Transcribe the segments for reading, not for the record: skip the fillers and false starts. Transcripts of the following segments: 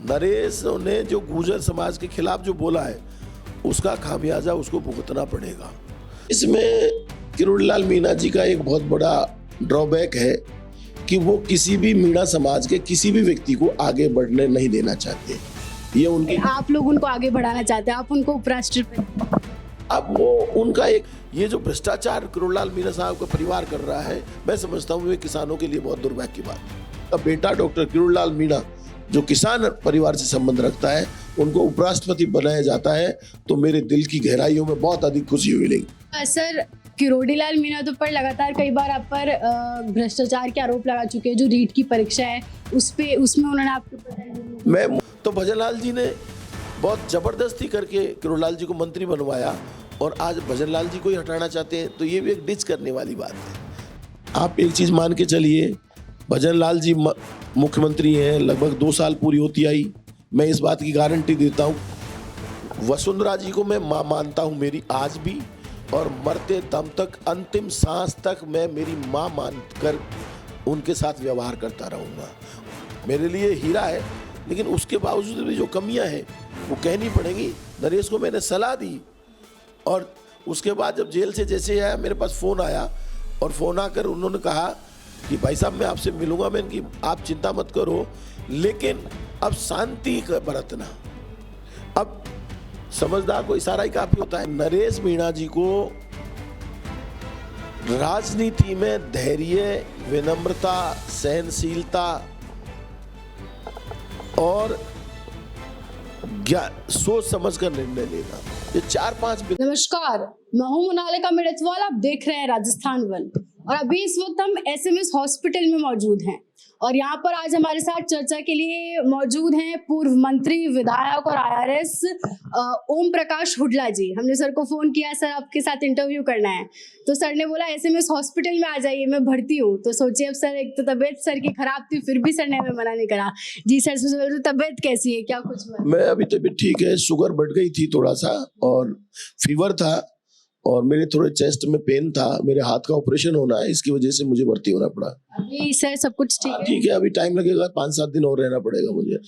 नरेश ने जो गुर्जर समाज के खिलाफ जो बोला है उसका खामियाजा उसको भुगतना पड़ेगा। इसमें किरोड़ीलाल मीणा जी का एक बहुत बड़ा ड्रॉबैक है कि वो किसी भी मीणा समाज के किसी भी व्यक्ति को आगे बढ़ने नहीं देना चाहते। ये उनकी, आप लोग उनको आगे बढ़ाना चाहते हैं, आप उनको उपराष्ट्रपति। अब वो उनका एक ये जो भ्रष्टाचार किरोड़ीलाल मीणा साहब का परिवार कर रहा है, मैं समझता हूँ वे किसानों के लिए बहुत दुर्भाग्य की बात है। अब बेटा डॉक्टर किरोड़ीलाल मीणा जो किसान परिवार से संबंध रखता है उनको उपराष्ट्रपति बनाया जाता है तो मेरे दिल की गहराइयों में बहुत अधिक खुशी मिलेगी। सर, किरोड़ीलाल मीणा तो पर लगातार कई बार आप पर भ्रष्टाचार के आरोप लगा चुके हैं। जो रीट की परीक्षा है उसमें उन्होंने आपको मैं तो भजनलाल जी ने बहुत जबरदस्ती करके किरोड़ीलाल जी को मंत्री बनवाया और आज भजनलाल जी को ही हटाना चाहते हैं, तो ये भी एक डिच करने वाली बात है। आप एक चीज मान के चलिए, भजनलाल जी मुख्यमंत्री हैं, लगभग 2 साल पूरी होती आई। मैं इस बात की गारंटी देता हूँ वसुंधरा जी को मैं माँ मानता हूँ मेरी आज भी, और मरते दम तक अंतिम सांस तक मैं मेरी माँ मानकर उनके साथ व्यवहार करता रहूँगा। मेरे लिए हीरा है, लेकिन उसके बावजूद भी जो कमियां हैं वो कहनी पड़ेंगी। नरेश को मैंने सलाह दी और उसके बाद जब जेल से जैसे आया मेरे पास फ़ोन आया और फ़ोन आकर उन्होंने कहा कि भाई साहब मैं आपसे मिलूंगा। मैंने कि आप चिंता मत करो, लेकिन अब शांति बरतना। अब समझदार को इशारा ही काफ़ी होता है। नरेश मीणा जी को राजनीति में धैर्य, विनम्रता, सहनशीलता और सोच समझ कर निर्णय लेना, ये 4-5। नमस्कार, मैं हूं मोनालिका मिर्चवाल, आप देख रहे हैं राजस्थान वन। और अभी इस वक्त हम एसएमएस हॉस्पिटल में मौजूद हैं और यहाँ पर आज हमारे साथ चर्चा के लिए मौजूद हैं पूर्व मंत्री, विधायक और आईआरएस ओम प्रकाश हुड्डा जी। हमने सर को फोन किया, सर आपके साथ इंटरव्यू करना है, तो सर ने बोला एसएमएस हॉस्पिटल में आ जाइए, मैं भर्ती हूँ। तो सोचिए, अब सर एक तो तबीयत सर की खराब थी, फिर भी सर ने हमें मना नहीं करा। जी सर, तो तबीयत कैसी है, क्या कुछ मैं अभी तबीयत ठीक है, शुगर बढ़ गई थी थोड़ा सा और फीवर था और मेरे थोड़े चेस्ट में पेन था। मेरे हाथ का ऑपरेशन होना है, इसकी वजह से मुझे भर्ती होना पड़ा। अभी सर सब कुछ ठीक है? ठीक है, अभी टाइम लगेगा, 5-7 दिन और रहना पड़ेगा मुझे।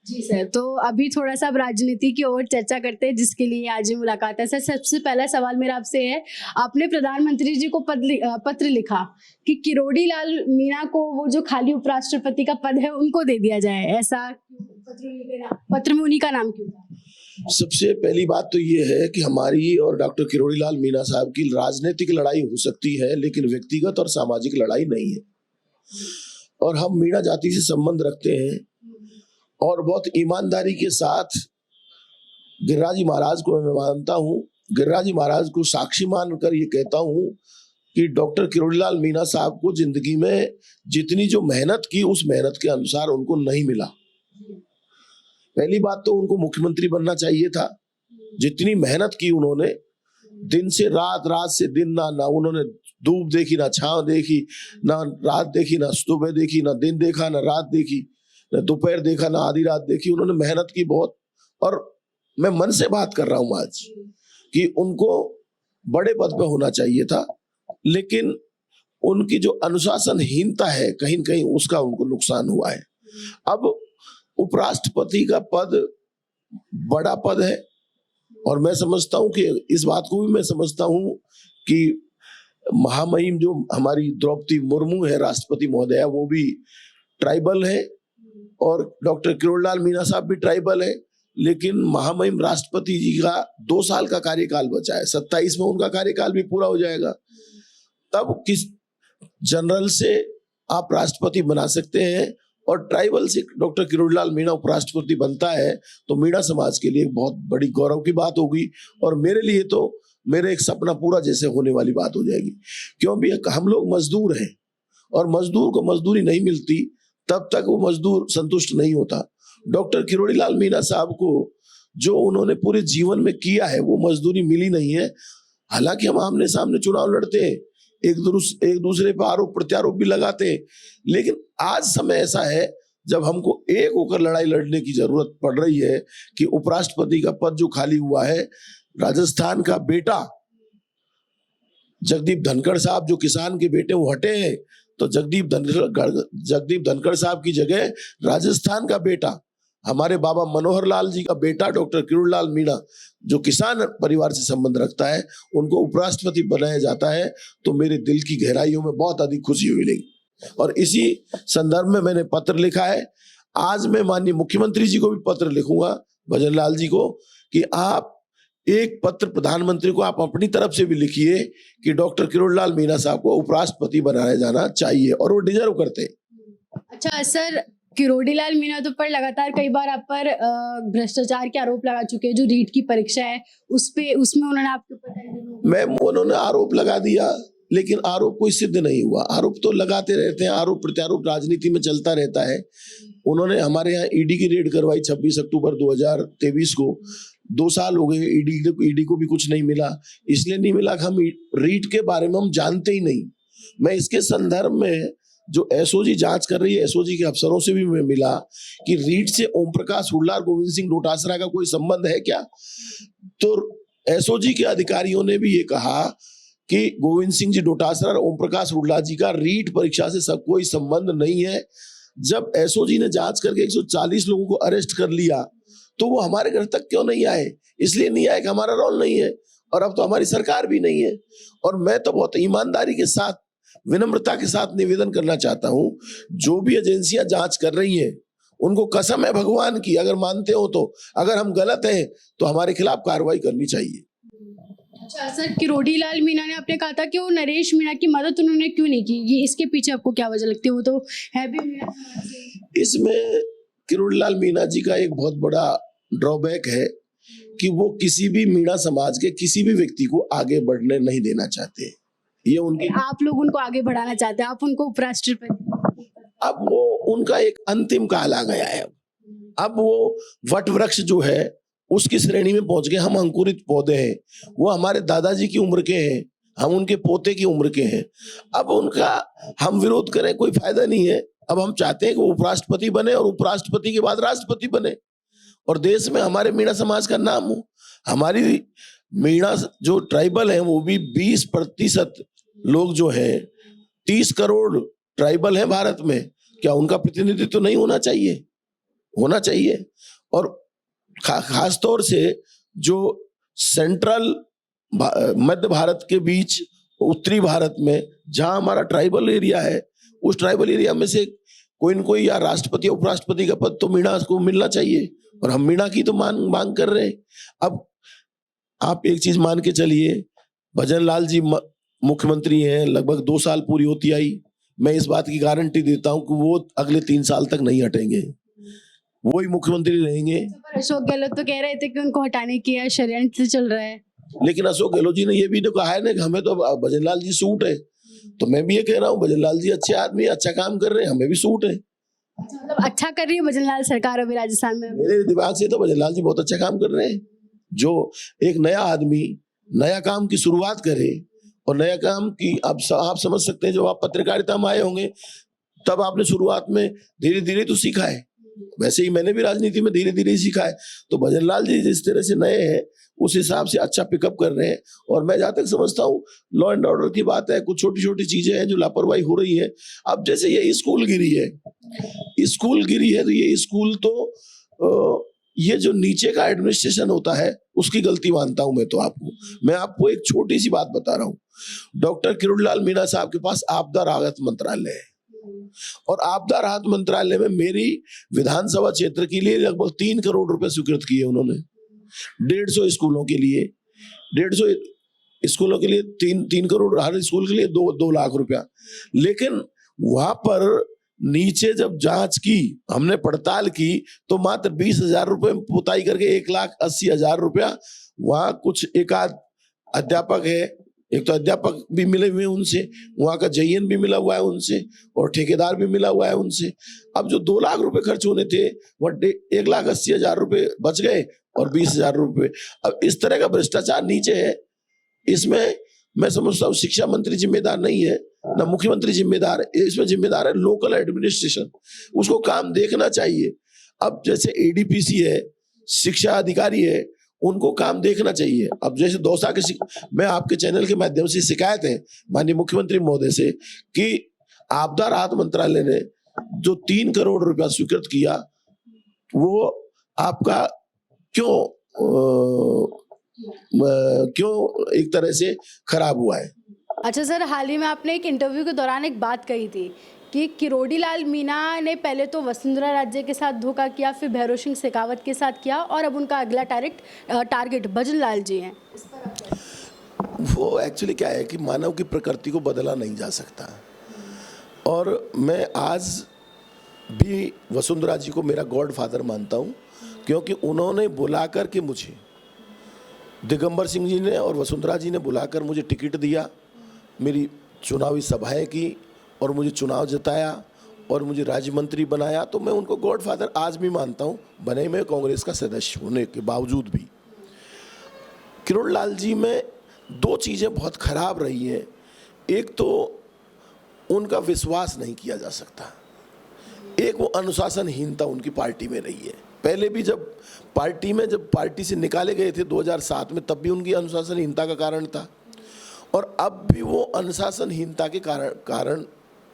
जी सर, तो अभी थोड़ा सा अब राजनीति की ओर चर्चा करते हैं, जिसके लिए आज ही मुलाकात है। सर, सबसे पहला सवाल मेरा आपसे है, आपने प्रधानमंत्री जी को पत्र लिखा कि किरोड़ीलाल मीणा को वो जो खाली उपराष्ट्रपति का पद है उनको दे दिया जाए, ऐसा पत्र में उन्हीं का नाम क्यों था? सबसे पहली बात तो ये है कि हमारी और डॉक्टर किरोड़ीलाल मीणा साहब की राजनीतिक लड़ाई हो सकती है, लेकिन व्यक्तिगत और सामाजिक लड़ाई नहीं है। और हम मीणा जाति से संबंध रखते हैं और बहुत ईमानदारी के साथ गिरिराज जी महाराज को मैं मानता हूँ। गिरिराज जी महाराज को साक्षी मानकर ये कहता हूँ कि डॉक्टर किरोड़ीलाल मीणा साहब को जिंदगी में जितनी जो मेहनत की उस मेहनत के अनुसार उनको नहीं मिला। पहली बात तो उनको मुख्यमंत्री बनना चाहिए था। जितनी मेहनत की उन्होंने, दिन से रात, रात से दिन, ना उन्होंने धूप देखी, ना छांव देखी, ना रात देखी, ना सुबह देखी, ना दिन देखा, ना रात देखी, ना दोपहर देखा, ना आधी रात देखी। उन्होंने मेहनत की बहुत, और मैं मन से बात कर रहा हूं आज कि उनको बड़े पद पे होना चाहिए था, लेकिन उनकी जो अनुशासनहीनता है कहीं न कहीं उसका उनको नुकसान हुआ है। अब उपराष्ट्रपति का पद बड़ा पद है और मैं समझता हूं कि इस बात को भी मैं समझता हूं कि महामहिम जो हमारी द्रौपदी मुर्मू है, राष्ट्रपति महोदया, वो भी ट्राइबल है और डॉक्टर किरोड़ीलाल मीणा साहब भी ट्राइबल है। लेकिन महामहिम राष्ट्रपति जी का 2 साल का कार्यकाल बचा है, 27 में उनका कार्यकाल भी पूरा हो जाएगा। तब किस जनरल से आप राष्ट्रपति बना सकते हैं और ट्राइबल से डॉक्टर किरोड़ीलाल मीणा उपराष्ट्रपति बनता है तो मीणा समाज के लिए बहुत बड़ी गौरव की बात होगी और मेरे लिए तो मेरे एक सपना पूरा जैसे होने वाली बात हो जाएगी। क्योंकि हम लोग मजदूर हैं और मजदूर को मजदूरी नहीं मिलती तब तक वो मजदूर संतुष्ट नहीं होता। डॉक्टर किरोड़ीलाल मीणा साहब को जो उन्होंने पूरे जीवन में किया है वो मजदूरी मिली नहीं है। हालांकि हम आमने सामने चुनाव लड़ते हैं, एक दूसरे पर आरोप प्रत्यारोप भी लगाते हैं, लेकिन आज समय ऐसा है जब हमको एक होकर लड़ाई लड़ने की जरूरत पड़ रही है कि उपराष्ट्रपति का पद जो खाली हुआ है, राजस्थान का बेटा जगदीप धनखड़ साहब जो किसान के बेटे वो हटे हैं, तो जगदीप धनखड़ साहब की जगह राजस्थान का बेटा हमारे बाबा मनोहर लाल जी का बेटा डॉक्टर किरोड़ी लाल मीणा जो किसान परिवार से संबंध रखता है, उनको उपराष्ट्रपति बनाया जाता है तो मेरे दिल की गहराइयों में बहुत अधिक खुशी मिलेगी। और इसी संदर्भ में मैंने पत्र लिखा है। आज मैं माननीय मुख्यमंत्री जी को भी पत्र लिखूंगा, भजन लाल जी को, कि आप एक पत्र प्रधानमंत्री को आप अपनी तरफ से भी लिखिए कि डॉक्टर किरोड़ी लाल मीणा साहब को उपराष्ट्रपति बनाया जाना चाहिए और वो डिजर्व करते हैं। अच्छा सर, किरोड़ी लाल मीणा तो पर लगातार कई बार आप पर भ्रष्टाचार के आरोप लगा चुके हैं। जो रीट की परीक्षा है उसमें उन्होंने आपके ऊपर उन्होंने आरोप लगा दिया, लेकिन आरोप कोई सिद्ध नहीं हुआ। आरोप तो लगाते रहते हैं, आरोप प्रत्यारोप राजनीति में चलता रहता है। उन्होंने हमारे यहाँ ईडी की रेड करवाई 26 अक्टूबर 2023 को। 2 साल हो गए, ईडी को भी कुछ नहीं मिला। इसलिए नहीं मिला कि हम रीट के बारे में हम जानते ही नहीं। मैं इसके संदर्भ में जो एसओजी जांच कर रही है, एसओजी के अफसरों से भी मैं मिला कि रीट से ओम प्रकाश हुड्डा और गोविंद सिंह डोटासरा का कोई संबंध है क्या। तो एसओजी के अधिकारियों ने भी ये कहा कि गोविंद सिंह जी डोटासरा और ओम प्रकाश हुड्डा जी का रीट परीक्षा से सब कोई संबंध नहीं है। जब एसओजी ने जांच करके 140 लोगों को अरेस्ट कर लिया तो वो हमारे घर तक क्यों नहीं आए? इसलिए नहीं आए कि हमारा रोल नहीं है और अब तो हमारी सरकार भी नहीं है। और मैं तो बहुत ईमानदारी के साथ, विनम्रता के साथ निवेदन करना चाहता हूं, जो भी एजेंसियां जांच कर रही हैं उनको कसम है भगवान की, अगर मानते हो तो, अगर हम गलत हैं तो हमारे खिलाफ कार्रवाई करनी चाहिए। अच्छा सर, किरोड़ी लाल मीणा ने आपने कहा था कि वो नरेश मीणा की मदद उन्होंने क्यों नहीं की, ये इसके पीछे आपको क्या वजह लगती है? वो तो है भी मीणा समाज से। इसमें किरोड़ी लाल मीणा जी का एक बहुत बड़ा ड्रॉबैक है कि वो किसी भी मीणा समाज के किसी भी व्यक्ति को आगे बढ़ने नहीं देना चाहते। ये उनकी, आप लोग उनको आगे बढ़ाना चाहते हैं, आप उनको उपराष्ट्रपति। अब वो उनका एक अंतिम काल आ गया है। अब वो वट वृक्ष जो है उसकी श्रेणी में पहुंच गए। हम अंकुरित पौधे हैं, वो हमारे दादाजी की उम्र के हैं, हम उनके पोते की उम्र के हैं। अब उनका हम विरोध करें कोई फायदा नहीं है। अब हम चाहते हैं कि वो उपराष्ट्रपति बने और उपराष्ट्रपति के बाद राष्ट्रपति बने और देश में हमारे मीणा समाज का नाम हो। हमारी मीणा जो ट्राइबल है वो भी 20% लोग जो हैं, 30 करोड़ ट्राइबल हैं भारत में, क्या उनका प्रतिनिधित्व तो नहीं होना चाहिए? होना चाहिए। और खास तौर से जो सेंट्रल मध्य भारत के बीच उत्तरी भारत में जहां हमारा ट्राइबल एरिया है, उस ट्राइबल एरिया में से कोई न कोई या राष्ट्रपति उपराष्ट्रपति का पद तो मीणा को मिलना चाहिए और हम मीणा की तो मांग कर रहे हैं। अब आप एक चीज मान के चलिए, भजन लाल जी मुख्यमंत्री हैं, लगभग 2 साल पूरी होती आई। मैं इस बात की गारंटी देता हूं कि वो अगले 3 साल तक नहीं हटेंगे, वो ही मुख्यमंत्री रहेंगे। अशोक गहलोत तो कह रहे थे कि उनको हटाने की षड्यंत्र चल रहा है, लेकिन अशोक गहलोत जी ने ये भी तो कहा है ना कि हमें तो भजन लाल जी सूट है। तो मैं भी ये कह रहा हूँ, भजन लाल जी अच्छे आदमी, अच्छा काम कर रहे हैं, हमें भी सूट है। मतलब अच्छा कर रही है भजन लाल सरकार अभी राजस्थान में? मेरे दिमाग से तो भजन लाल जी बहुत अच्छा काम कर रहे हैं। जो एक नया आदमी नया काम की शुरुआत करे और नया काम की, आप समझ सकते हैं, जब आप पत्रकारिता में आए होंगे तब आपने शुरुआत में धीरे धीरे तो सीखा है, वैसे ही मैंने भी राजनीति में धीरे धीरे सीखा है। तो भजन लाल जी जिस तरह से नए हैं उस हिसाब से अच्छा पिकअप कर रहे हैं। और मैं जहां तक समझता हूँ लॉ एंड ऑर्डर की बात है, कुछ छोटी छोटी चीजें हैं जो लापरवाही हो रही है। अब जैसे ये स्कूल गिरी है तो ये स्कूल तो ये जो नीचे का एडमिनिस्ट्रेशन होता है उसकी गलती मानता हूं मैं आपको एक छोटी सी बात बता रहा हूँ। डॉक्टर किरोड़ी लाल मीणा साहब के पास आपदा राहत मंत्रालय है और आपदा राहत मंत्रालय में मेरी विधानसभा क्षेत्र के लिए लगभग 3 करोड़ रुपए स्वीकृत किए उन्होंने। 150 स्कूलों के लिए 3 करोड़, हर स्कूल के लिए 2 लाख रुपया। लेकिन वहां पर नीचे जब जांच की, हमने पड़ताल की, तो मात्र 20,000 रुपए में पुताई करके 1,80,000 रुपया। वहां कुछ एकाध अध्यापक है, एक तो अध्यापक भी मिले हुए हैं उनसे, वहां का जयन भी मिला हुआ है उनसे और ठेकेदार भी मिला हुआ है उनसे। अब जो 2 लाख रुपए खर्च होने थे वह 1,80,000 रुपए बच गए और 20,000 रुपए। अब इस तरह का भ्रष्टाचार नीचे है। इसमें मैं समझता हूँ शिक्षा मंत्री जिम्मेदार नहीं है, ना मुख्यमंत्री जिम्मेदार है, इसमें जिम्मेदार है लोकल एडमिनिस्ट्रेशन, उसको काम देखना चाहिए। अब जैसे एडीपीसी है, शिक्षा अधिकारी है, उनको काम देखना चाहिए। अब जैसे दौसा के, मैं आपके चैनल के माध्यम से शिकायत है माननीय मुख्यमंत्री महोदय से कि आपदा राहत मंत्रालय ने जो 3 करोड़ रुपया स्वीकृत किया वो आपका क्यों एक तरह से खराब हुआ है। अच्छा सर, हाल ही में आपने एक इंटरव्यू के दौरान एक बात कही थी कि किरोड़ी लाल मीणा ने पहले तो वसुंधरा राजे के साथ धोखा किया, फिर भैरव सिंह शेखावत के साथ किया, और अब उनका अगला टारगेट भजन लाल जी हैं। इस पर आप क्या? वो एक्चुअली क्या है कि मानव की प्रकृति को बदला नहीं जा सकता, और मैं आज भी वसुंधरा जी को मेरा गॉड फादर मानता हूँ, क्योंकि उन्होंने बुलाकर के मुझे, दिगंबर सिंह जी ने और वसुंधरा जी ने बुलाकर मुझे टिकट दिया, मेरी चुनावी सभाएं की और मुझे चुनाव जिताया और मुझे राज्य मंत्री बनाया। तो मैं उनको गॉड फादर आज भी मानता हूँ, बने में कांग्रेस का सदस्य होने के बावजूद भी। किरोड़ी लाल जी में दो चीज़ें बहुत खराब रही हैं। एक तो उनका विश्वास नहीं किया जा सकता, एक वो अनुशासनहीनता उनकी पार्टी में रही है। पहले भी जब पार्टी से निकाले गए थे 2007 में, तब भी उनकी अनुशासनहीनता का कारण था, और अब भी वो अनुशासनहीनता के कारण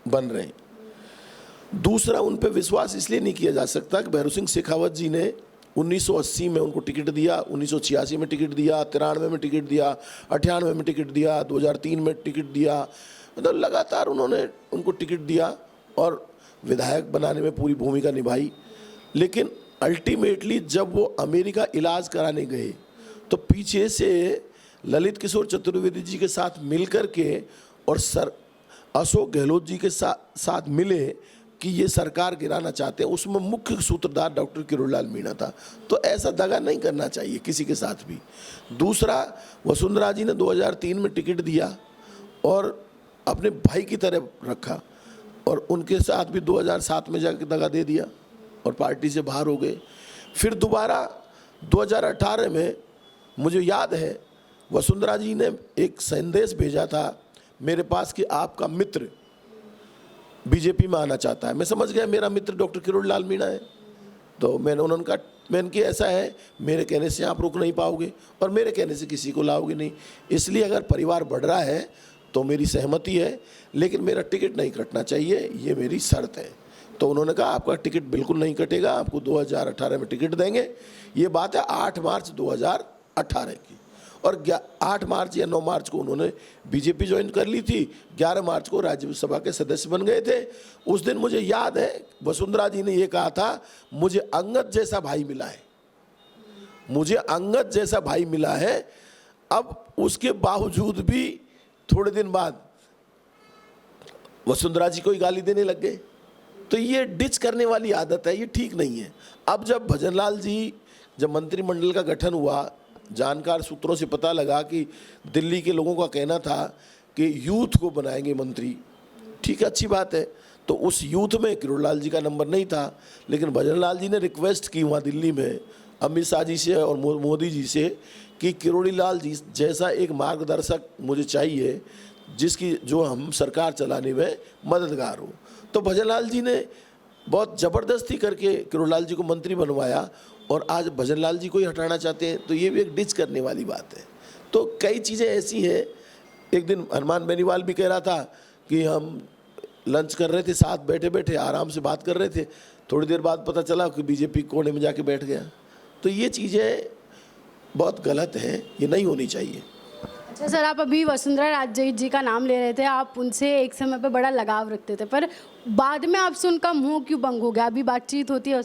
बन रहे हैं। दूसरा, उन पे विश्वास इसलिए नहीं किया जा सकता कि भैरव सिंह शेखावत जी ने 1980 में उनको टिकट दिया, 1986 में टिकट दिया, 93 में टिकट दिया, 98 में टिकट दिया, 2003 में टिकट दिया, मतलब लगातार उन्होंने उनको टिकट दिया और विधायक बनाने में पूरी भूमिका निभाई। लेकिन अल्टीमेटली जब वो अमेरिका इलाज कराने गए तो पीछे से ललित किशोर चतुर्वेदी जी के साथ मिलकर के और अशोक गहलोत जी के साथ मिले कि ये सरकार गिराना चाहते हैं, उसमें मुख्य सूत्रधार डॉक्टर किरोड़ी लाल मीणा था। तो ऐसा दगा नहीं करना चाहिए किसी के साथ भी। दूसरा, वसुंधरा जी ने 2003 में टिकट दिया और अपने भाई की तरह रखा, और उनके साथ भी 2007 में जाकर दगा दे दिया और पार्टी से बाहर हो गए। फिर दोबारा 2018 में मुझे याद है वसुंधरा जी ने एक संदेश भेजा था मेरे पास कि आपका मित्र बीजेपी में आना चाहता है। मैं समझ गया मेरा मित्र डॉक्टर किरोड़ी लाल मीणा है। तो मैंने कहा ऐसा है, मेरे कहने से आप रुक नहीं पाओगे और मेरे कहने से किसी को लाओगे नहीं, इसलिए अगर परिवार बढ़ रहा है तो मेरी सहमति है, लेकिन मेरा टिकट नहीं कटना चाहिए, ये मेरी शर्त है। तो उन्होंने कहा आपका टिकट बिल्कुल नहीं कटेगा, आपको 2018 में टिकट देंगे। ये बात है 8 मार्च 2018 की, और 8 मार्च या 9 मार्च को उन्होंने बीजेपी ज्वाइन कर ली थी, 11 मार्च को राज्यसभा के सदस्य बन गए थे। उस दिन मुझे याद है वसुंधरा जी ने ये कहा था, मुझे अंगद जैसा भाई मिला है, मुझे अंगद जैसा भाई मिला है। अब उसके बावजूद भी थोड़े दिन बाद वसुंधरा जी को ही गाली देने लग गए। तो ये डिच करने वाली आदत है, ये ठीक नहीं है। अब जब भजन लाल जी, जब मंत्रिमंडल का गठन हुआ, जानकार सूत्रों से पता लगा कि दिल्ली के लोगों का कहना था कि यूथ को बनाएंगे मंत्री, ठीक है, अच्छी बात है। तो उस यूथ में किरोड़ी लाल जी का नंबर नहीं था, लेकिन भजन लाल जी ने रिक्वेस्ट की वहाँ दिल्ली में अमित शाह जी से और मोदी जी से कि किरोड़ी लाल जी जैसा एक मार्गदर्शक मुझे चाहिए जो हम सरकार चलाने में मददगार हो। तो भजन लाल जी ने बहुत ज़बरदस्ती करके किरोड़ी लाल जी को मंत्री बनवाया, और आज भजन लाल जी को ही हटाना चाहते हैं। तो ये भी एक डिच करने वाली बात है। तो कई चीज़ें ऐसी हैं। एक दिन हनुमान बेनीवाल भी कह रहा था कि हम लंच कर रहे थे, साथ बैठे बैठे आराम से बात कर रहे थे, थोड़ी देर बाद पता चला कि बीजेपी कोने में जाके बैठ गया। तो ये चीज़ें बहुत गलत हैं, ये नहीं होनी चाहिए। अच्छा सर, आप अभी वसुंधरा राजे जी का नाम ले रहे थे, आप उनसे एक समय पे बड़ा लगाव रखते थे, पर बाद में आपसे उनका मुंह क्यों बंद हो गया? अभी बातचीत होती है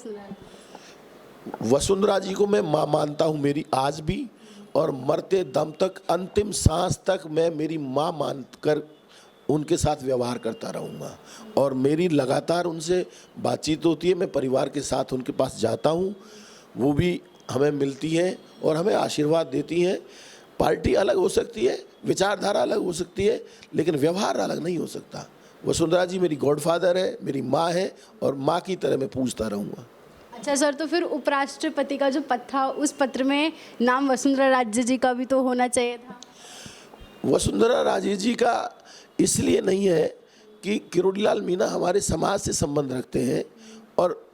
वसुंधरा जी को मैं माँ मानता हूँ, मेरी आज भी, और मरते दम तक, अंतिम सांस तक मैं मेरी माँ मानकर उनके साथ व्यवहार करता रहूँगा, और मेरी लगातार उनसे बातचीत होती है। मैं परिवार के साथ उनके पास जाता हूँ, वो भी हमें मिलती हैं और हमें आशीर्वाद देती हैं। पार्टी अलग हो सकती है, विचारधारा अलग हो सकती है, लेकिन व्यवहार अलग नहीं हो सकता। वसुंधरा जी मेरी गॉडफादर है, मेरी माँ है, और माँ की तरह मैं पूजता रहूँगा। अच्छा सर, तो फिर उपराष्ट्रपति का जो पद था, उस पत्र में नाम वसुंधरा राजे जी का भी तो होना चाहिए था। वसुंधरा राजे जी का इसलिए नहीं है कि किरोड़ी लाल मीणा हमारे समाज से संबंध रखते हैं, और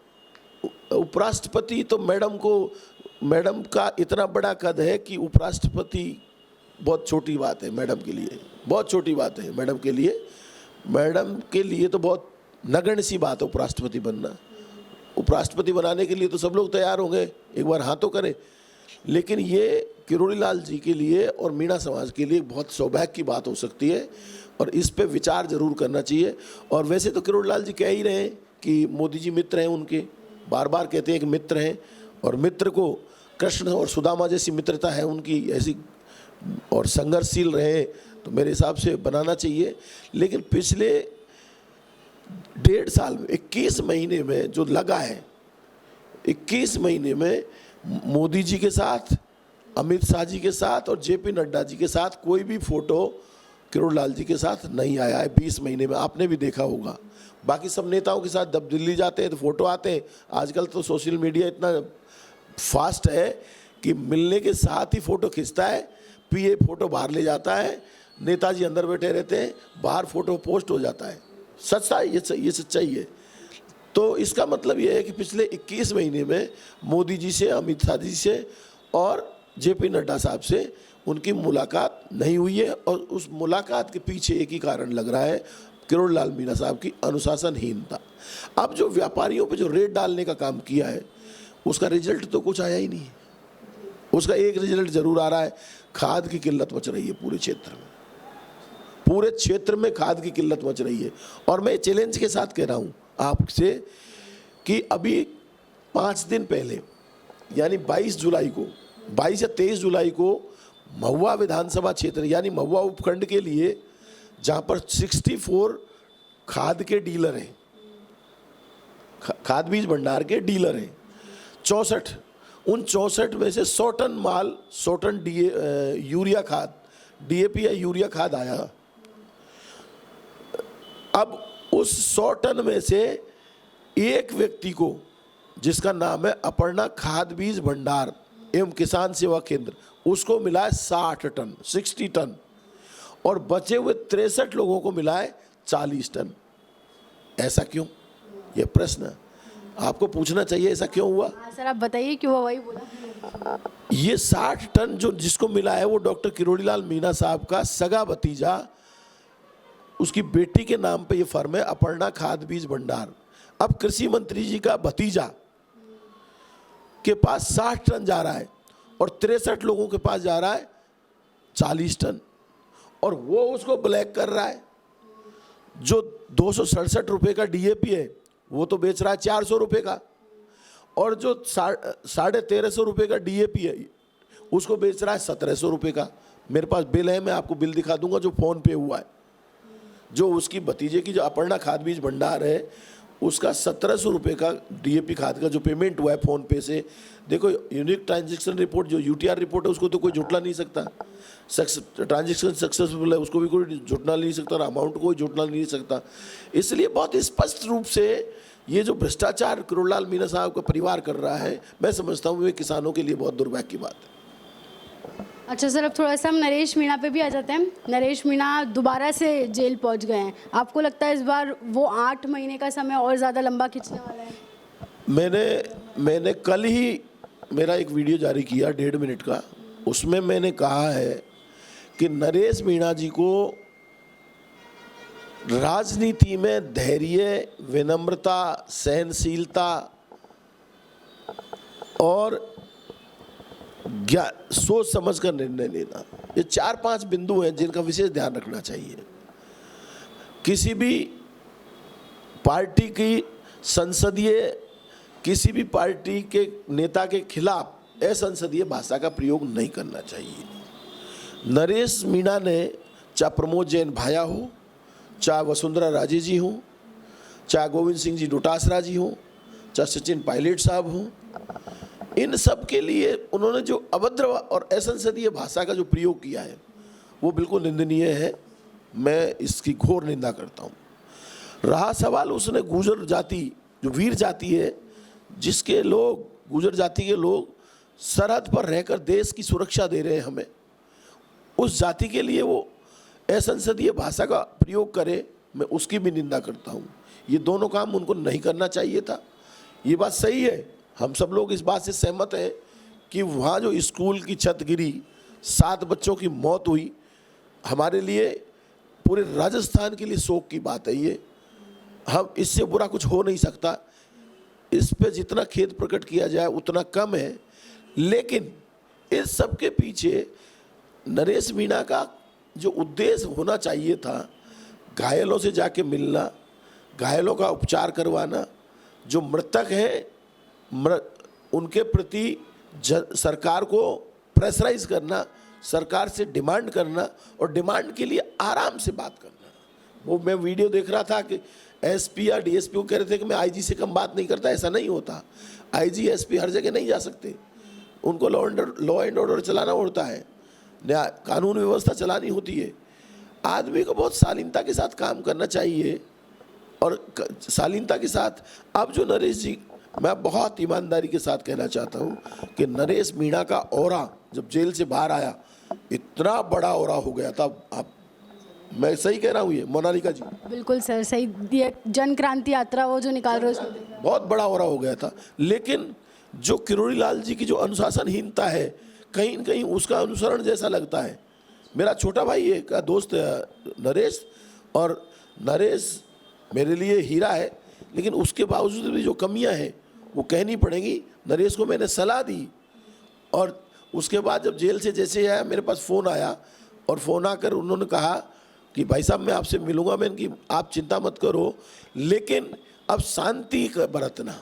उपराष्ट्रपति तो मैडम का इतना बड़ा कद है कि उपराष्ट्रपति बहुत छोटी बात है मैडम के लिए, बहुत छोटी बात है मैडम के लिए तो बहुत नगण्य सी बात है उपराष्ट्रपति बनना। उपराष्ट्रपति बनाने के लिए तो सब लोग तैयार होंगे, एक बार हाँ तो करें। लेकिन ये किरोड़ी लाल जी के लिए और मीणा समाज के लिए बहुत सौभाग्य की बात हो सकती है और इस पे विचार जरूर करना चाहिए। और वैसे तो किरोड़ी लाल जी कह ही रहे हैं कि मोदी जी मित्र हैं उनके, बार बार कहते हैं कि मित्र हैं, और मित्र को कृष्ण और सुदामा जैसी मित्रता है उनकी ऐसी, और संघर्षशील रहे तो मेरे हिसाब से बनाना चाहिए। लेकिन पिछले 1.5 साल में 21 महीने में जो लगा है, 21 महीने में मोदी जी के साथ, अमित शाह जी के साथ और जेपी नड्डा जी के साथ कोई भी फोटो किरोड़ी लाल जी के साथ नहीं आया है 20 महीने में, आपने भी देखा होगा। बाकी सब नेताओं के साथ जब दिल्ली जाते हैं तो फोटो आते हैं। आजकल तो सोशल मीडिया इतना फास्ट है कि मिलने के साथ ही फोटो खींचता है, पीए फोटो बाहर ले जाता है, नेताजी अंदर बैठे रहते हैं, बाहर फोटो पोस्ट हो जाता है। सच्चाई ये सच्चाई है। तो इसका मतलब ये है कि पिछले 21 महीने में मोदी जी से, अमित शाह जी से और जेपी नड्डा साहब से उनकी मुलाकात नहीं हुई है। और उस मुलाकात के पीछे एक ही कारण लग रहा है, किरोड़ी लाल मीणा साहब की अनुशासनहीनता। अब जो व्यापारियों पे जो रेट डालने का काम किया है उसका रिजल्ट तो कुछ आया ही नहीं है। उसका एक रिजल्ट जरूर आ रहा है, खाद की किल्लत मच रही है पूरे क्षेत्र में, पूरे क्षेत्र में खाद की किल्लत मच रही है। और मैं चैलेंज के साथ कह रहा हूँ आपसे कि अभी 5 दिन पहले यानी 22 जुलाई को, 22 या 23 जुलाई को महुआ विधानसभा क्षेत्र यानी महुआ उपखंड के लिए, जहाँ पर 64 खाद के डीलर हैं, खाद बीज भंडार के डीलर हैं, 64, उन 64 में से 100 टन माल, 100 टन यूरिया खाद, डीएपी या यूरिया खाद आया। अब उस 100 टन में से एक व्यक्ति को, जिसका नाम है अपर्णा खाद बीज भंडार एवं किसान सेवा केंद्र, उसको मिला है 60 टन, 60 टन, और बचे हुए 63 लोगों को मिला है 40 टन। ऐसा क्यों? ये प्रश्न आपको पूछना चाहिए, ऐसा क्यों हुआ? सर आप बताइए क्यों, वही बोला। ये 60 टन जो जिसको मिला है वो डॉक्टर किरोड़ी लाल मीणा साहब का सगा भतीजा, उसकी बेटी के नाम पे ये फर्म है अपर्णा खाद बीज भंडार। अब कृषि मंत्री जी का भतीजा के पास 60 टन जा रहा है और 63 लोगों के पास जा रहा है 40 टन, और वो उसको ब्लैक कर रहा है। जो 267 रुपये का डीएपी है वो तो बेच रहा है 400 रुपये का, और जो 1350 रुपये का डीएपी है उसको बेच रहा है 1700 रुपये का। मेरे पास बिल है, मैं आपको बिल दिखा दूंगा जो फ़ोन पे हुआ है। जो उसकी भतीजे की जो अपर्णा खाद बीज भंडार है उसका 1700 रुपये का डीएपी खाद का जो पेमेंट हुआ है फ़ोन पे से। देखो यूनिक ट्रांजेक्शन रिपोर्ट जो यूटीआर रिपोर्ट है उसको तो कोई झुटला नहीं सकता। ट्रांजेक्शन सक्सेसफुल है उसको भी कोई झुटला नहीं सकता और अमाउंट कोई झुटला नहीं सकता। इसलिए बहुत स्पष्ट रूप से ये जो भ्रष्टाचार किरोड़ी लाल मीणा साहब का परिवार कर रहा है, मैं समझता हूँ ये किसानों के लिए बहुत दुर्भाग्य की बात है। अच्छा सर, अब थोड़ा सा हम नरेश मीणा पे भी आ जाते हैं। नरेश मीणा दोबारा से जेल पहुंच गए हैं, आपको लगता है इस बार वो 8 महीने का समय और ज़्यादा लंबा खींचने वाला है? मैंने कल ही मेरा एक वीडियो जारी किया 1.5 मिनट का, उसमें मैंने कहा है कि नरेश मीणा जी को राजनीति में धैर्य, विनम्रता, सहनशीलता और सोच समझ कर निर्णय लेना, ये 4-5 बिंदु हैं जिनका विशेष ध्यान रखना चाहिए। किसी भी पार्टी की संसदीय, किसी भी पार्टी के नेता के खिलाफ असंसदीय भाषा का प्रयोग नहीं करना चाहिए। नरेश मीणा ने, चाहे प्रमोद जैन भाया हो, चाहे वसुंधरा राजे जी हो, चाहे गोविंद सिंह जी डोटासरा जी हो, चाहे सचिन पायलट साहब हो, इन सब के लिए उन्होंने जो अभद्र और असंसदीय भाषा का जो प्रयोग किया है वो बिल्कुल निंदनीय है। मैं इसकी घोर निंदा करता हूँ। रहा सवाल उसने गुर्जर जाति, जो वीर जाति है, जिसके लोग, गुर्जर जाति के लोग सरहद पर रहकर देश की सुरक्षा दे रहे हैं हमें, उस जाति के लिए वो असंसदीय भाषा का प्रयोग करे, मैं उसकी भी निंदा करता हूँ। ये दोनों काम उनको नहीं करना चाहिए था। ये बात सही है, हम सब लोग इस बात से सहमत हैं कि वहाँ जो स्कूल की छत गिरी, 7 बच्चों की मौत हुई, हमारे लिए, पूरे राजस्थान के लिए शोक की बात है ये। हम इससे बुरा कुछ हो नहीं सकता। इस पे जितना खेद प्रकट किया जाए उतना कम है। लेकिन इस सब के पीछे नरेश मीणा का जो उद्देश्य होना चाहिए था, घायलों से जाके मिलना, घायलों का उपचार करवाना, जो मृतक हैं उनके प्रति सरकार को प्रेशराइज करना, सरकार से डिमांड करना और डिमांड के लिए आराम से बात करना। वो मैं वीडियो देख रहा था कि एसपी या डीएसपी को कह रहे थे कि मैं आईजी से कम बात नहीं करता। ऐसा नहीं होता। आईजी एसपी हर जगह नहीं जा सकते, उनको लॉ एंड ऑर्डर चलाना होता है, कानून व्यवस्था चलानी होती है। आदमी को बहुत शालीनता के साथ काम करना चाहिए और शालीनता के साथ। अब जो नरेश जी, मैं बहुत ईमानदारी के साथ कहना चाहता हूँ कि नरेश मीणा का ऑरा जब जेल से बाहर आया, इतना बड़ा ऑरा हो गया था। आप, मैं सही कह रहा हूँ ये मोनालिका जी? बिल्कुल सर, सही। जन क्रांति यात्रा वो जो निकाल रहे हो, बहुत बड़ा ऑरा हो गया था। लेकिन जो किरोड़ी लाल जी की जो अनुशासनहीनता है, कहीं न कहीं उसका अनुसरण जैसा लगता है। मेरा छोटा भाई है का दोस्त नरेश, और नरेश मेरे लिए हीरा है, लेकिन उसके बावजूद भी जो कमियां हैं वो कहनी पड़ेगी। नरेश को मैंने सलाह दी और उसके बाद जब जेल से जैसे आया मेरे पास फ़ोन आया और फ़ोन आकर उन्होंने कहा कि भाई साहब मैं आपसे मिलूंगा। मैंने कि आप चिंता मत करो, लेकिन अब शांति बरतना।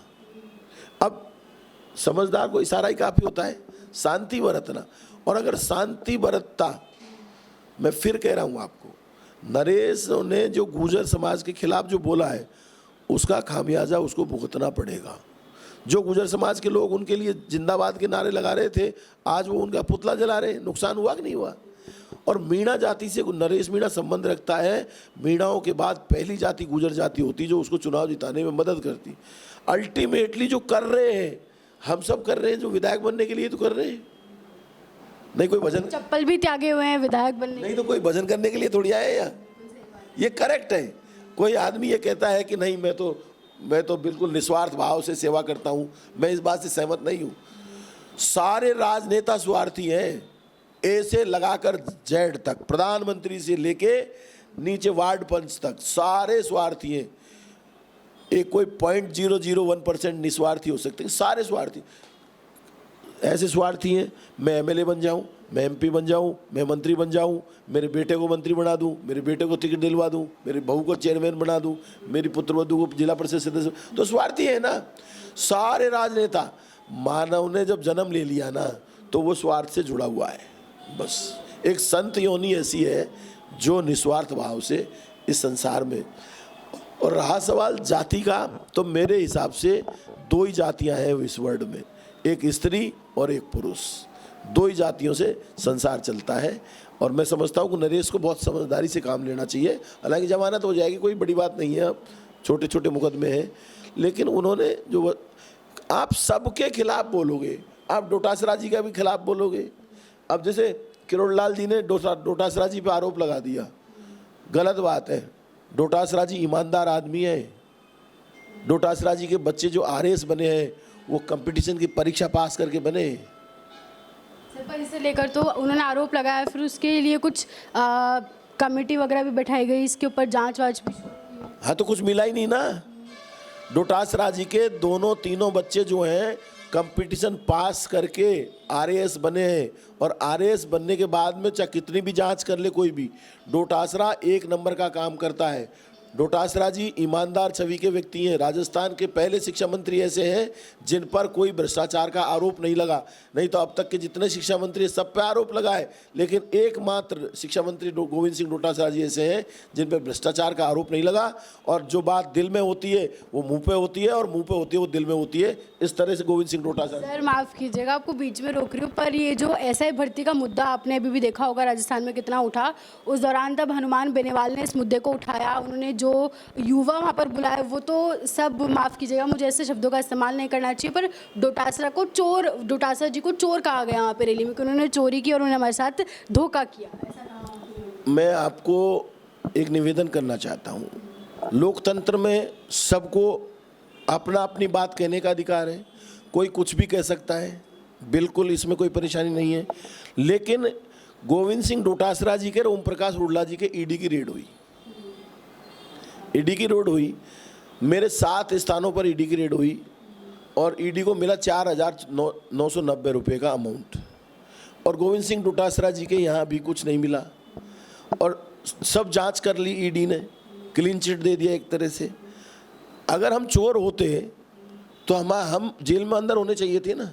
अब समझदार को इशारा ही काफ़ी होता है, शांति बरतना। और अगर शांति बरतता, मैं फिर कह रहा हूँ आपको, नरेश ने जो गुर्जर समाज के खिलाफ जो बोला है उसका खामियाजा उसको भुगतना पड़ेगा। जो गुर्जर समाज के लोग उनके लिए जिंदाबाद के नारे लगा रहे थे, आज वो उनका पुतला जला रहे हैं। नुकसान हुआ कि नहीं हुआ? और मीणा जाति से नरेश मीणा संबंध रखता है। मीणाओं के बाद पहली जाति गुर्जर जाति होती जो उसको चुनाव जिताने में मदद करती। अल्टीमेटली जो कर रहे हैं, हम सब कर रहे हैं, जो विधायक बनने के लिए तो कर रहे हैं। नहीं कोई भजन, चप्पल भी त्यागे हुए हैं विधायक बनने, नहीं तो कोई भजन करने के लिए थोड़ी आए यहाँ। ये करेक्ट है। कोई आदमी ये कहता है कि नहीं मैं तो बिल्कुल निस्वार्थ भाव से सेवा करता हूँ, मैं इस बात से सहमत नहीं हूँ। सारे राजनेता स्वार्थी हैं, ए से लगाकर जेड तक, प्रधानमंत्री से लेके नीचे वार्ड पंच तक सारे स्वार्थी हैं। एक कोई 0.001% निस्वार्थी हो सकते हैं, सारे स्वार्थी ऐसे स्वार्थी हैं। मैं एमएलए बन जाऊं, मैं एमपी बन जाऊं, मैं मंत्री बन जाऊं, मेरे बेटे को मंत्री बना दूं, मेरे बेटे को टिकट दिलवा दूं, मेरे बहू को चेयरमैन बना दूं, मेरी पुत्रवधू को जिला परिषद सदस्य, तो स्वार्थी है ना सारे राजनेता। मानव ने जब जन्म ले लिया ना तो वो स्वार्थ से जुड़ा हुआ है। बस एक संत योनि ऐसी है जो निस्वार्थ भाव से इस संसार में। और रहा सवाल जाति का, तो मेरे हिसाब से दो ही जातियां हैं इस वर्ल्ड में, एक स्त्री और एक पुरुष। दो ही जातियों से संसार चलता है। और मैं समझता हूँ कि नरेश को बहुत समझदारी से काम लेना चाहिए। हालांकि जमानत हो जाएगी, कोई बड़ी बात नहीं है, अब छोटे छोटे मुकदमे हैं। लेकिन उन्होंने जो, आप सबके खिलाफ बोलोगे, आप डोटासरा जी का भी खिलाफ बोलोगे। अब जैसे किरोड़ी लाल जी ने डोटासरा जी पे आरोप लगा दिया, गलत बात है। डोटासरा जी ईमानदार आदमी है। डोटासरा जी के बच्चे जो आरएएस बने हैं वो कंपटीशन की परीक्षा पास करके बने। सर पर इसे लेकर तो उन्होंने आरोप लगाया, फिर उसके लिए कुछ कमेटी वगैरह भी बैठाई गई, इसके ऊपर जांच वाच भी। हाँ तो कुछ मिला ही नहीं ना। डोटासरा जी के तीनों बच्चे जो हैं कंपटीशन पास करके आरएएस बने हैं। और आरएएस बनने के बाद में चाहे कितनी भी जांच कर ले कोई भी, डोटासरा एक नंबर का काम करता है। डोटासरा जी ईमानदार छवि के व्यक्ति हैं। राजस्थान के पहले शिक्षा मंत्री ऐसे हैं जिन पर कोई भ्रष्टाचार का आरोप नहीं लगा। नहीं तो अब तक के जितने शिक्षा मंत्री सब पे आरोप लगा है, लेकिन एकमात्र शिक्षा मंत्री गोविंद सिंह डोटासरा जी ऐसे हैं जिन पर भ्रष्टाचार का आरोप नहीं लगा। और जो बात दिल में होती है वो मुंह पे होती है, और मुंह पे होती है वो दिल में होती है। इस तरह से गोविंद सिंह डोटासरा। सर माफ़ कीजिएगा, आपको बीच में रोक रही हूँ, पर ये जो एसआई भर्ती का मुद्दा आपने अभी भी देखा होगा राजस्थान में कितना उठा। उस दौरान तब हनुमान बेनीवाल ने इस मुद्दे को उठाया। उन्होंने जो युवा वहाँ पर बुलाए वो तो सब, माफ़ कीजिएगा मुझे ऐसे शब्दों का इस्तेमाल नहीं करना चाहिए, पर डोटासरा जी को चोर कहा गया वहाँ पर रैली में कि उन्होंने चोरी की और उन्होंने हमारे साथ धोखा किया। मैं आपको एक निवेदन करना चाहता हूँ, लोकतंत्र में सबको अपना अपनी बात कहने का अधिकार है, कोई कुछ भी कह सकता है, बिल्कुल इसमें कोई परेशानी नहीं है। लेकिन गोविंद सिंह डोटासरा जी के और ओम प्रकाश रुडला जी के ईडी की रेड हुई। ईडी की रेड हुई, मेरे 7 स्थानों पर ईडी की रेड हुई। और ईडी को मिला 4,990 रुपये का अमाउंट, और गोविंद सिंह डोटासरा जी के यहाँ भी कुछ नहीं मिला, और सब जांच कर ली ईडी ने, क्लीन चिट दे दिया एक तरह से। अगर हम चोर होते तो हम जेल में अंदर होने चाहिए थे ना।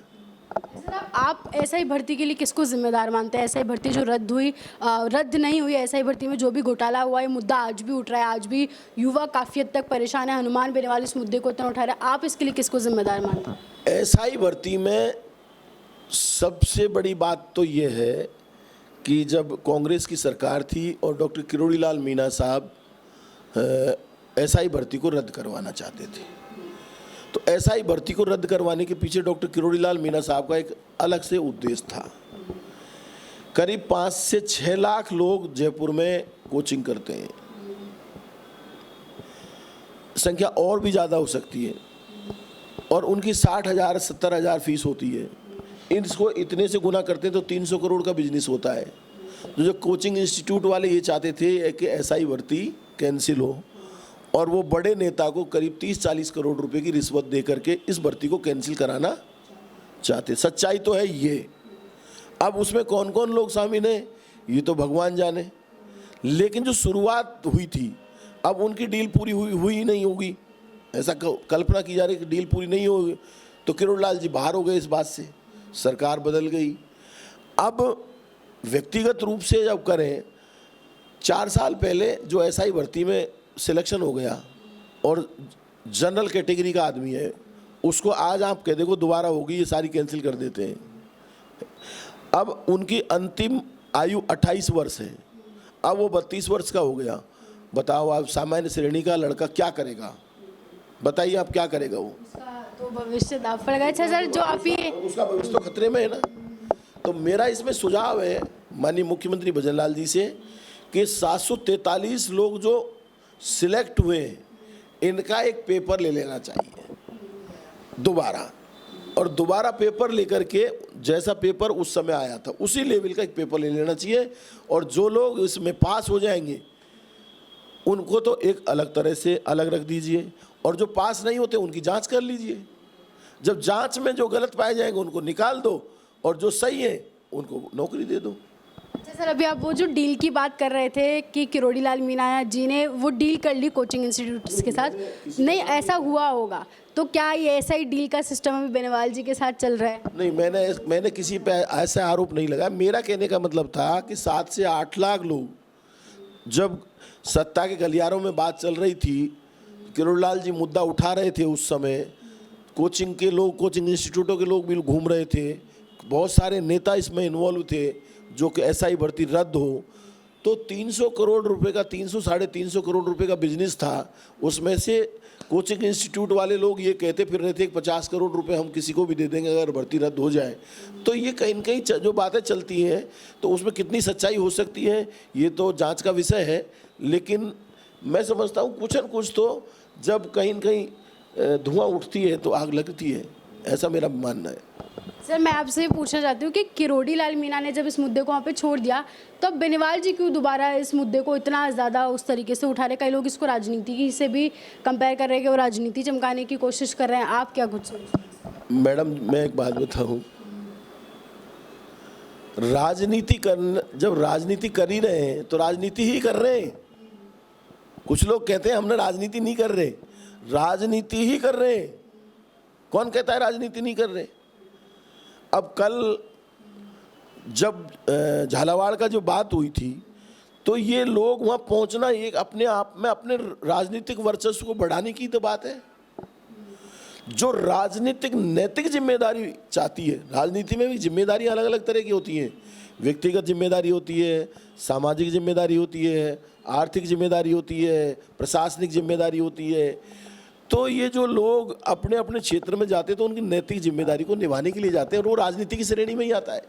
सर आप एसआई भर्ती के लिए किसको जिम्मेदार मानते हैं? एसआई भर्ती जो रद्द नहीं हुई, एसआई भर्ती में जो भी घोटाला हुआ, ये मुद्दा आज भी उठ रहा है, आज भी युवा काफ़ी हद तक परेशान है, हनुमान बेनीवाल इस मुद्दे को इतना उठा रहा है, आप इसके लिए किसको जिम्मेदार मानते हैं? एसआई भर्ती में सबसे बड़ी बात तो ये है कि जब कांग्रेस की सरकार थी और डॉक्टर किरोड़ी लाल मीणा साहब एसआई भर्ती को रद्द करवाना चाहते थे, तो एसआई भर्ती को रद्द करवाने के पीछे डॉक्टर किरोड़ी लाल मीणा साहब का एक अलग से उद्देश्य था। करीब 5 से 6 लाख लोग जयपुर में कोचिंग करते हैं, संख्या और भी ज़्यादा हो सकती है, और उनकी 60,000 70,000 फीस होती है। इसको इतने से गुना करते हैं तो 300 करोड़ का बिजनेस होता है। तो जो कोचिंग इंस्टीट्यूट वाले ये चाहते थे कि एसआई भर्ती कैंसिल हो, और वो बड़े नेता को करीब 30-40 करोड़ रुपए की रिश्वत दे करके इस भर्ती को कैंसिल कराना चाहते। सच्चाई तो है ये। अब उसमें कौन कौन लोग शामिल हैं ये तो भगवान जाने, लेकिन जो शुरुआत हुई थी, अब उनकी डील पूरी हुई नहीं होगी, ऐसा कल्पना की जा रही है कि डील पूरी नहीं होगी, तो किरोड़ी लाल जी बाहर हो गए इस बात से, सरकार बदल गई। अब व्यक्तिगत रूप से जब करें, 4 साल पहले जो एसआई भर्ती में सिलेक्शन हो गया और जनरल कैटेगरी का आदमी है, उसको आज आप कह देखो दोबारा होगी, ये सारी कैंसिल कर देते हैं। अब उनकी अंतिम आयु 28 वर्ष है, अब वो 32 वर्ष का हो गया। बताओ आप, सामान्य श्रेणी का लड़का क्या करेगा? बताइए आप क्या करेगा वो? तो भविष्य दांव पर लगा। अच्छा सर, जो आप ये उसका भविष्य तो खतरे में है ना। तो मेरा इसमें सुझाव है माननीय मुख्यमंत्री भजनलाल जी से कि 743 लोग जो सिलेक्ट हुए, इनका एक पेपर ले लेना चाहिए दोबारा, और दोबारा पेपर लेकर के जैसा पेपर उस समय आया था उसी लेवल का एक पेपर ले लेना चाहिए, और जो लोग इसमें पास हो जाएंगे उनको तो एक अलग तरह से अलग रख दीजिए, और जो पास नहीं होते उनकी जांच कर लीजिए। जब जांच में जो गलत पाए जाएंगे उनको निकाल दो, और जो सही है उनको नौकरी दे दो। अच्छा सर, अभी आप वो जो डील की बात कर रहे थे कि किरोड़ी लाल मीणा जी ने वो डील कर ली कोचिंग इंस्टीट्यूट्स के साथ, नहीं ऐसा हुआ होगा, तो क्या ये ऐसा ही डील का सिस्टम अभी बेनीवाल जी के साथ चल रहा है? नहीं, मैंने किसी पे ऐसा आरोप नहीं लगाया। मेरा कहने का मतलब था कि 7 से 8 लाख लोग, जब सत्ता के गलियारों में बात चल रही थी, किरोड़ी लाल जी मुद्दा उठा रहे थे, उस समय कोचिंग के लोग, कोचिंग इंस्टीट्यूटों के लोग भी घूम रहे थे, बहुत सारे नेता इसमें इन्वॉल्व थे जो कि एसआई भर्ती रद्द हो, तो 300 करोड़ रुपए का 300-350 करोड़ रुपए का बिजनेस था। उसमें से कोचिंग इंस्टीट्यूट वाले लोग ये कहते फिर रहे थे कि 50 करोड़ रुपए हम किसी को भी दे देंगे अगर भर्ती रद्द हो जाए। तो ये कहीं न कहीं जो बातें चलती हैं, तो उसमें कितनी सच्चाई हो सकती है ये तो जांच का विषय है, लेकिन मैं समझता हूँ कुछ न कुछ तो जब कहीं न कहीं धुआं उठती है तो आग लगती है, ऐसा मेरा मानना है। सर मैं आपसे पूछना चाहती हूँ कि किरोड़ी लाल मीणा ने जब इस मुद्दे को वहाँ पे छोड़ दिया, तो अब बेनीवाल जी क्यों दोबारा इस मुद्दे को इतना ज़्यादा उस तरीके से उठा रहे? कई लोग इसको राजनीति से भी कंपेयर कर रहे हैं कि वो राजनीति चमकाने की कोशिश कर रहे हैं, आप क्या कुछ सोचते हैं? मैडम मैं एक बात बताऊँ, जब राजनीति कर ही रहे हैं तो राजनीति ही कर रहे हैं। कुछ लोग कहते हैं हमने राजनीति नहीं कर रहे, राजनीति ही कर रहे हैं। कौन कहता है राजनीति नहीं कर रहे? अब कल जब झालावाड़ का जो बात हुई थी, तो ये लोग वहाँ पहुँचना एक अपने आप में अपने राजनीतिक वर्चस्व को बढ़ाने की तो बात है। जो राजनीतिक नैतिक जिम्मेदारी चाहती है, राजनीति में भी जिम्मेदारी अलग अलग तरह की होती हैं, व्यक्तिगत जिम्मेदारी होती है, सामाजिक जिम्मेदारी होती है, आर्थिक जिम्मेदारी होती है, प्रशासनिक जिम्मेदारी होती है। तो ये जो लोग अपने अपने क्षेत्र में जाते हैं तो उनकी नैतिक जिम्मेदारी को निभाने के लिए जाते हैं, और वो राजनीति की श्रेणी में ही आता है।